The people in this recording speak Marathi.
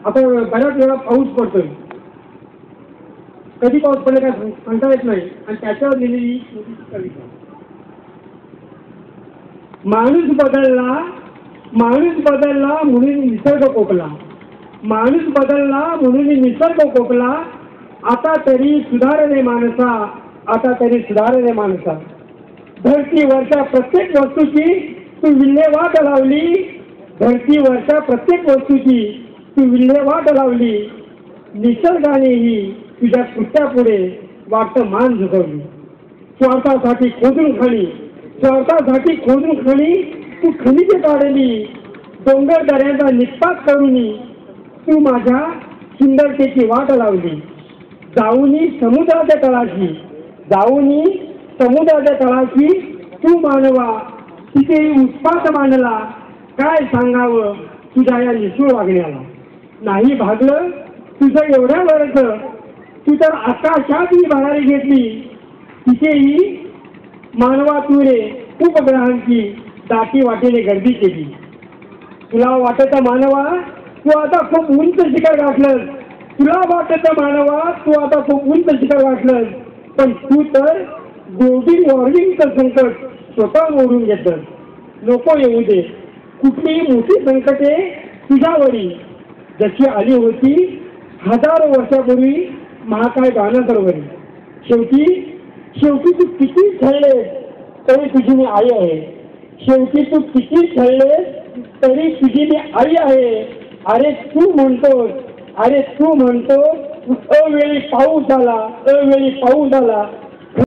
आता बऱ्याच वेळा पाऊस पडतोय, कधी पाऊस पडले काय सांगता येत नाही, आणि त्याच्यावर लिहिलेली कविता. माणूस बदलला म्हणून निसर्ग कोकला, माणूस बदलला म्हणून निसर्ग कोकला, आता तरी सुधारले माणसा, आता तरी सुधारले माणसा. धरतीवरच्या प्रत्येक वस्तूची तू विल्हेवाट लावली, धरतीवरच्या प्रत्येक वस्तूची तू विल्हेवाट लावली, निसर्गानेही तुझ्या कृत्यापुढे वाटतं मान झुकवली. स्वार्थासाठी खोदून खाणी तू खनिजे काढली, डोंगर दऱ्यांचा निष्पात करूनी तू माझ्या सुंदरतेची वाट लावली. जाऊनी समुद्राच्या तळाशी तू मानवा तिथे उत्पात मांडला, काय सांगावं तुझ्या या निष्ठुर वागण्याला. नाही भागलं तुझं एवढ्या वरचं, तू तर आकाशातही भरारी घेतली, तिथेही मानवा तू रे उपग्रहांची दाटी वाटेने गर्दी केली. तुला वाटतं मानवा तू आता खूप उंच शिखर गाठलंस, तुला वाटतं मानवा तू आता खूप उंच शिखर गाठलंस, पण तू तर ग्लोबल वॉर्मिंगचं संकट स्वतः ओढून घेतलंस. नको येऊ दे कुठलीही मोठी संकटे तुझ्यावरी, जशी आली होती हजारो वर्षापूर्वी महाकाय गाण्याबरोबरी. शेवटी तू किती छळले तरी तुझी मी आई आहे, शेवटी तू किती छळले तरी तुझी मी आई आहे. अरे तू म्हणतोस अवेळी पाऊस आला